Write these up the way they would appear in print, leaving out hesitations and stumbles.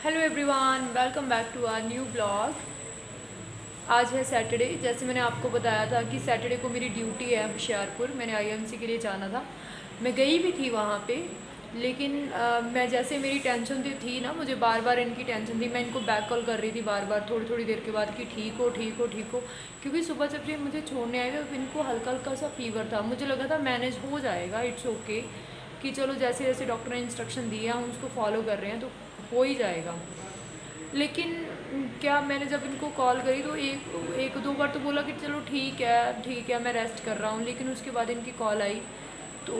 Hello everyone, welcome back to our new blog. आज है Saturday. जैसे मैंने आपको बताया था कि सैटरडे को मेरी ड्यूटी है होशियारपुर। मैंने आईएमसी के लिए जाना था, मैं गई भी थी वहाँ पे। लेकिन मैं जैसे मेरी टेंशन थी ना, मुझे बार बार इनकी टेंशन थी। मैं इनको बैक कॉल कर रही थी बार बार थोड़ी थोड़ी देर के बाद कि ठीक हो ठीक हो ठीक हो, क्योंकि सुबह जब ये मुझे छोड़ने आए थे इनको हल्का हल्का सा फीवर था। मुझे लगा था मैनेज हो जाएगा, इट्स ओके, कि चलो जैसे जैसे डॉक्टर ने इंस्ट्रक्शन दिया हम उसको फॉलो कर रहे हैं तो हो ही जाएगा। लेकिन क्या, मैंने जब इनको कॉल करी तो एक एक दो बार तो बोला कि चलो ठीक है मैं रेस्ट कर रहा हूँ, लेकिन उसके बाद इनकी कॉल आई तो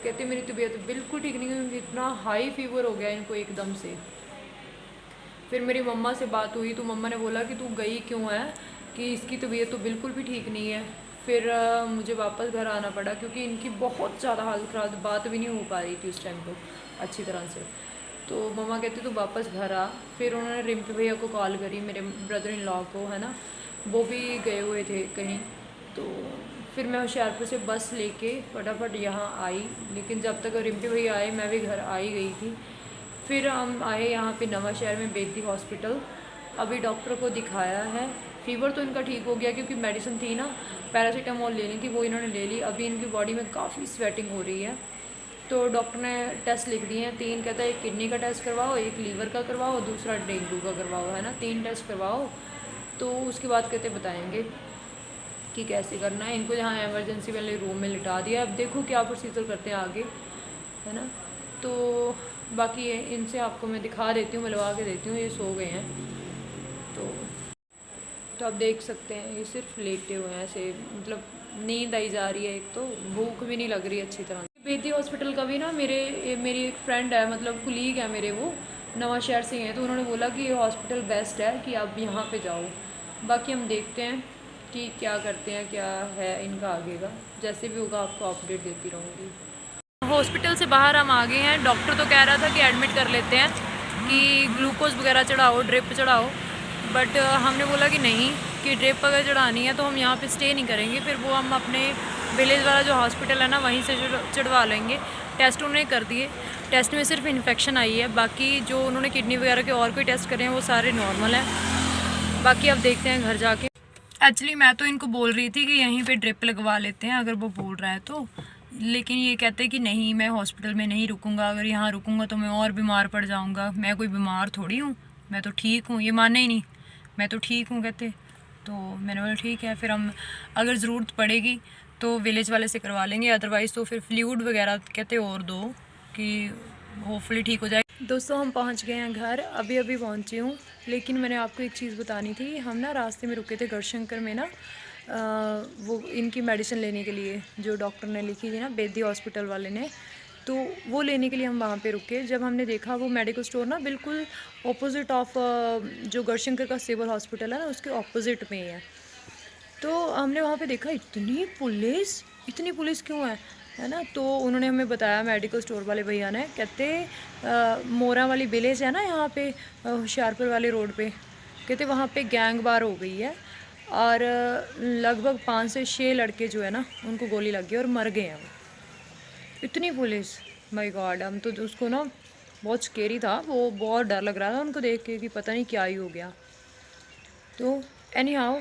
कहते मेरी तबीयत बिल्कुल ठीक नहीं हुई, इतना हाई फीवर हो गया इनको एकदम से। फिर मेरी मम्मा से बात हुई तो मम्मा ने बोला कि तू गई क्यों है, कि इसकी तबीयत तो बिल्कुल भी ठीक नहीं है। फिर मुझे वापस घर आना पड़ा क्योंकि इनकी बहुत ज़्यादा हालत ख़राब, बात भी नहीं हो पा रही थी उस टाइम तो अच्छी तरह से। तो मम्मा कहती तू वापस घर आ। फिर उन्होंने रिम्पी भैया को कॉल करी, मेरे ब्रदर इन लॉ को, है ना, वो भी गए हुए थे कहीं। तो फिर मैं होशियारपुर से बस लेके फटाफट यहाँ आई, लेकिन जब तक रिम्पी भैया आए मैं भी घर आ ही गई थी। फिर हम आए यहाँ पे नवा शहर में बेदी हॉस्पिटल। अभी डॉक्टर को दिखाया है, फ़ीवर तो इनका ठीक हो गया क्योंकि मेडिसिन थी ना, पैरासीटामोल लेनी थी, वो इन्होंने ले ली। अभी इनकी बॉडी में काफ़ी स्वेटिंग हो रही है। तो डॉक्टर ने टेस्ट लिख दिए हैं तीन, कहता है एक किडनी का टेस्ट करवाओ, एक लीवर का करवाओ, दूसरा डेंगू का करवाओ, है ना, तीन टेस्ट करवाओ। तो उसके बाद कहते बताएंगे कि कैसे करना है। इनको यहाँ एमरजेंसी वाले रूम में लिटा दिया, अब देखो क्या प्रोसीजर करते हैं आगे, है ना। तो बाकी ये इनसे आपको मैं दिखा देती हूँ, मिलवा के देती हूँ, ये सो गए हैं। तो तो आप देख सकते हैं ये सिर्फ लेटे हुए हैं ऐसे, मतलब नींद आई जा रही है, एक तो भूख भी नहीं लग रही अच्छी तरह। बेदी हॉस्पिटल का भी ना, मेरी एक फ्रेंड है, मतलब कुलीग है मेरे, वो नवा शहर से ही हैं, तो उन्होंने बोला कि ये हॉस्पिटल बेस्ट है कि आप यहाँ पे जाओ। बाकी हम देखते हैं कि क्या करते हैं, क्या है इनका आगे का, जैसे भी होगा आपको अपडेट देती रहूँगी। हॉस्पिटल से बाहर हम आ गए हैं। डॉक्टर तो कह रहा था कि एडमिट कर लेते हैं, कि ग्लूकोज वगैरह चढ़ाओ, ड्रिप चढ़ाओ, बट हमने बोला कि नहीं, कि ड्रिप अगर चढ़ानी है तो हम यहाँ पे स्टे नहीं करेंगे, फिर वो हम अपने विलेज वाला जो हॉस्पिटल है ना वहीं से चढ़वा लेंगे। टेस्ट उन्होंने कर दिए, टेस्ट में सिर्फ इन्फेक्शन आई है, बाकी जो उन्होंने किडनी वगैरह के और कोई टेस्ट करे हैं वो सारे नॉर्मल हैं। बाकी अब देखते हैं घर जाके। एक्चुअली मैं तो इनको बोल रही थी कि यहीं पे ड्रिप लगवा लेते हैं अगर वो बोल रहा है तो, लेकिन ये कहते हैं कि नहीं मैं हॉस्पिटल में नहीं रुकूंगा, अगर यहाँ रुकूंगा तो मैं और बीमार पड़ जाऊंगा, मैं कोई बीमार थोड़ी हूँ, मैं तो ठीक हूँ। ये माने ही नहीं, मैं तो ठीक हूँ कहते। तो मैंने बोला ठीक है, फिर हम अगर ज़रूरत पड़ेगी तो विलेज वाले से करवा लेंगे, अदरवाइज़ तो फिर फ्लूइड वगैरह कहते और दो कि होपफुली ठीक हो जाए। दोस्तों हम पहुंच गए हैं घर, अभी अभी पहुंची हूँ। लेकिन मैंने आपको एक चीज़ बतानी थी, हम ना रास्ते में रुके थे गढ़शंकर में ना, वो इनकी मेडिसिन लेने के लिए जो डॉक्टर ने लिखी थी ना, बेदी हॉस्पिटल वाले ने, तो वो लेने के लिए हम वहाँ पे रुके। जब हमने देखा वो मेडिकल स्टोर ना बिल्कुल ऑपोजिट ऑफ जो गढ़शंकर का सिविल हॉस्पिटल है ना उसके ऑपोजिट में ही है। तो हमने वहाँ पे देखा इतनी पुलिस क्यों है ना। तो उन्होंने हमें बताया, मेडिकल स्टोर वाले भैया ने, कहते मोरा वाली विलेज है ना यहाँ पे होशियारपुर वाले रोड पे, कहते वहाँ पे गैंग वार हो गई है और लगभग 5 से 6 लड़के जो है ना उनको गोली लग गई और मर गए हैं वो। इतनी पुलिस, माय गॉड। हम तो उसको ना बहुत स्केरी था वो, बहुत डर लग रहा था उनको देख के कि पता नहीं क्या ही हो गया। तो एनी हाउ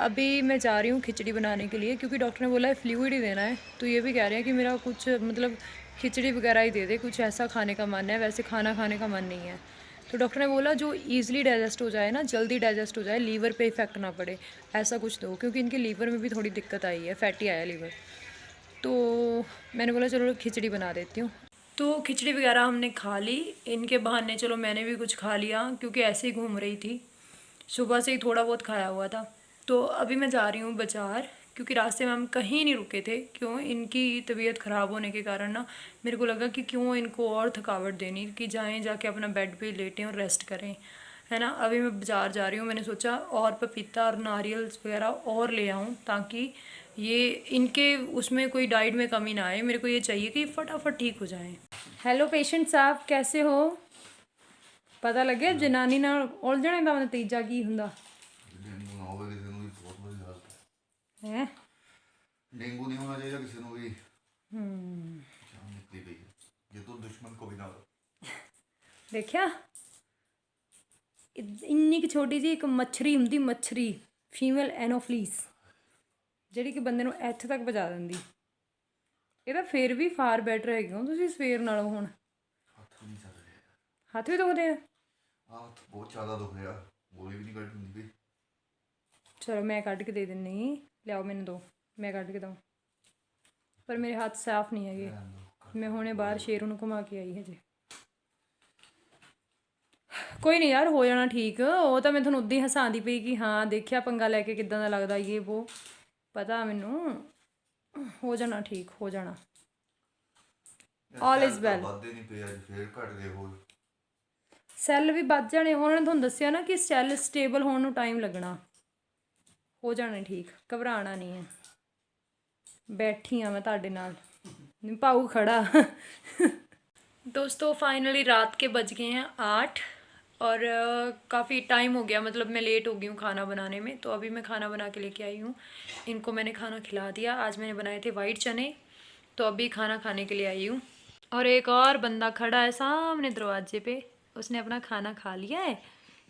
अभी मैं जा रही हूँ खिचड़ी बनाने के लिए, क्योंकि डॉक्टर ने बोला है फ्लूइड ही देना है। तो ये भी कह रहे हैं कि मेरा कुछ मतलब खिचड़ी वगैरह ही दे दे, कुछ ऐसा खाने का मन है, वैसे खाना खाने का मन नहीं है। तो डॉक्टर ने बोला जो ईज़िली डाइजेस्ट हो जाए ना, जल्दी डाइजेस्ट हो जाए, लीवर पे इफेक्ट ना पड़े, ऐसा कुछ दो, क्योंकि इनके लीवर में भी थोड़ी दिक्कत आई है, फैटी आया लीवर। तो मैंने बोला चलो खिचड़ी बना देती हूँ। तो खिचड़ी वगैरह हमने खा ली, इनके बहाने चलो मैंने भी कुछ खा लिया, क्योंकि ऐसे ही घूम रही थी, सुबह से ही थोड़ा बहुत खाया हुआ था। तो अभी मैं जा रही हूँ बाज़ार, क्योंकि रास्ते में हम कहीं नहीं रुके थे। क्यों, इनकी तबीयत ख़राब होने के कारण ना मेरे को लगा कि क्यों इनको और थकावट देनी, कि जाएं जाके अपना बेड पे लेटें और रेस्ट करें, है ना। अभी मैं बाज़ार जा रही हूँ, मैंने सोचा और पपीता और नारियल वगैरह और ले आऊँ, ताकि ये इनके उसमें कोई डाइट में कमी ना आए। मेरे को ये चाहिए कि फटाफट ठीक हो जाएं। हेलो पेशेंट साहब, कैसे हो? पता लगे जनानी नाल उलझने का नतीजा की हुंदा डेंगू ना होवे किसी ਨੂੰ ਵੀ ਬਹੁਤ ਬੜੀ ਹਾਲਤ है। है डेंगू नहीं होना चाहिए किसी ਨੂੰ ਵੀ जान निकली गई है ये तो दुश्मन को भी ना हो। देखा ਇੰਨੀ ਕੁ ਛੋਟੀ ਜਿਹੀ ਇੱਕ ਮੱਛਰੀ ਹੁੰਦੀ, ਮੱਛਰੀ ਫੀਮੇਲ ਐਨੋਫਲੀਸ, ਜਿਹੜੀ ਕਿ ਬੰਦੇ ਨੂੰ ਇੱਥੇ ਤੱਕ ਪਹੁੰਚਾ ਦਿੰਦੀ। ਇਹ ਤਾਂ ਫਿਰ ਵੀ ਫਾਰ ਬੈਟਰ ਹੈਗੇ ਹੋ ਤੁਸੀਂ ਸਵੇਰ ਨਾਲੋਂ। ਹੁਣ ਹੱਥ ਵੀ ਨਹੀਂ ਚੱਲ ਰਿਹਾ, ਹੱਥ ਵੀ ਦੁਖਦੇ ਆ। ਹੱਥ ਬਹੁਤ ਜ਼ਿਆਦਾ ਦੁਖ ਰਿਹਾ, ਗੋਲੀ ਵੀ ਨਹੀਂ ਕੱਢ ਹੁੰਦੀ ਪਈ। ਚਲੋ ਮੈਂ ਕੱਢ ਕੇ ਦੇ ਦਿੰਨੀ, ਲਿਆਓ ਮੈਨੂੰ ਦੋ, ਮੈਂ ਕੱਢ ਕੇ ਦਵਾਂ। ਪਰ ਮੇਰੇ ਹੱਥ ਸਾਫ਼ ਨਹੀਂ ਹੈਗੇ, ਮੈਂ ਹੁਣੇ ਬਾਹਰ ਸ਼ੇਰੂ ਨੂੰ ਘੁਮਾ ਕੇ ਆਈ ਹਜੇ। ਕੋਈ ਨਹੀਂ ਯਾਰ, ਹੋ ਜਾਣਾ ਠੀਕ। ਉਹ ਤਾਂ ਮੈਂ ਤੁਹਾਨੂੰ ਉੱਦਾਂ ਹੀ ਹਸਾਉਂਦੀ ਪਈ ਕਿ ਹਾਂ ਦੇਖਿਆ ਪੰਗਾ ਲੈ ਕੇ ਕਿੱਦਾਂ ਦਾ ਲੱਗਦਾ ਇਹ ਵੋ, ਪਤਾ ਮੈਨੂੰ। ਹੋ ਜਾਣਾ ਠੀਕ, ਹੋ ਜਾਣਾ। All is well. ਵੱਧਦੇ ਨਹੀਂ ਪਏ, ਅੱਜ ਫੇਰ ਘਟ ਗਏ ਹੋਰ। ਸੈੱਲ ਵੀ ਵੱਧ ਜਾਣੇ, ਉਹਨਾਂ ਨੇ ਤੁਹਾਨੂੰ ਦੱਸਿਆ ਨਾ ਕਿ ਸੈੱਲ ਸਟੇਬਲ ਹੋਣ ਨੂੰ ਟਾਈਮ ਲੱਗਣਾ। ਹੋ ਜਾਣੇ ਠੀਕ, ਘਬਰਾਉਣਾ ਨਹੀਂ ਹੈ। बैठी हाँ मैं ताड़े नाल, पाऊ खड़ा। दोस्तों फाइनली रात के बज गए हैं 8 और काफ़ी टाइम हो गया, मतलब मैं लेट हो गई हूँ खाना बनाने में। तो अभी मैं खाना बना के लेके आई हूँ, इनको मैंने खाना खिला दिया। आज मैंने बनाए थे वाइट चने, तो अभी खाना खाने के लिए आई हूँ। और एक और बंदा खड़ा है सामने दरवाजे पे, उसने अपना खाना खा लिया है,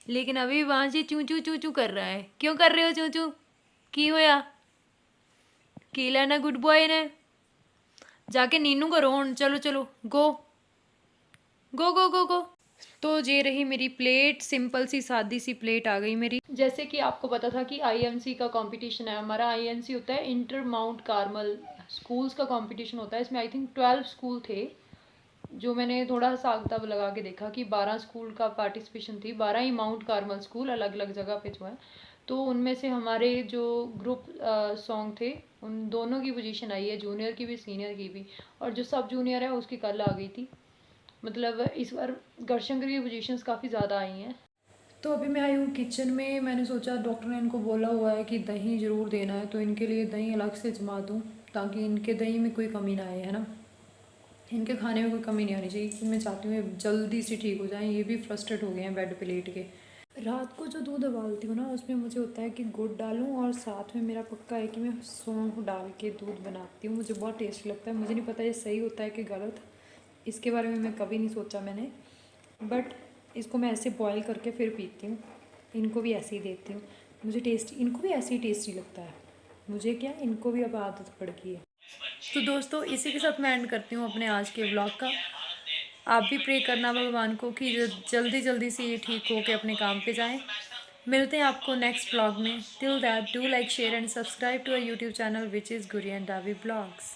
लेकिन अभी वहाँ से चूँ चूँ चूँ चूँ कर रहा है। क्यों कर रहे हो चूँ चूँ, की होया की लेना गुड बॉय ने, जाके नीनू करो हुण। चलो चलो गो गो गो गो गो। तो ये रही मेरी प्लेट, सिंपल सी सादी सी प्लेट आ गई मेरी। जैसे कि आपको पता था कि आईएमसी का कंपटीशन है हमारा। आईएमसी होता है इंटर माउंट कार्मल स्कूल्स का कंपटीशन होता है। इसमें आई थिंक 12 स्कूल थे, जो मैंने थोड़ा हिसाब किताब लगा के देखा कि 12 स्कूल का पार्टिसिपेशन थी, 12 ही माउंट कार्मल स्कूल अलग अलग जगह पे जो है। तो उनमें से हमारे जो ग्रुप सॉन्ग थे उन दोनों की पोजीशन आई है, जूनियर की भी सीनियर की भी। और जो सब जूनियर है उसकी कल आ गई थी। मतलब इस बार गढ़शंकर की पोजीशंस काफ़ी ज़्यादा आई हैं। तो अभी मैं आई हूँ किचन में। मैंने सोचा डॉक्टर ने इनको बोला हुआ है कि दही ज़रूर देना है, तो इनके लिए दही अलग से जमा दूँ ताकि इनके दही में कोई कमी ना आए, है ना। इनके खाने में कोई कमी नहीं आनी चाहिए, क्योंकि मैं चाहती हूँ ये जल्दी से ठीक हो जाएं। ये भी फ्रस्ट्रेट हो गए हैं बेड पे लेट के। रात को जो दूध उबालती हूँ ना, उसमें मुझे होता है कि गुड़ डालूँ, और साथ में मेरा पक्का है कि मैं सौंफ डाल के दूध बनाती हूँ। मुझे बहुत टेस्टी लगता है। मुझे नहीं पता ये सही होता है कि गलत, इसके बारे में मैं कभी नहीं सोचा मैंने, बट इसको मैं ऐसे बॉयल करके फिर पीती हूँ। इनको भी ऐसे ही देती हूँ, मुझे टेस्टी, इनको भी ऐसे ही टेस्टी लगता है। मुझे क्या, इनको भी अब आदत पड़ गई है। तो दोस्तों इसी के साथ मैं एंड करती हूँ अपने आज के व्लॉग का। आप भी प्रे करना भगवान को कि जल्दी जल्दी से ये ठीक हो के अपने काम पे जाएं। मिलते हैं आपको नेक्स्ट व्लॉग में। Till that do like share and subscribe to our YouTube channel which is गुरियन डावी ब्लॉग्स।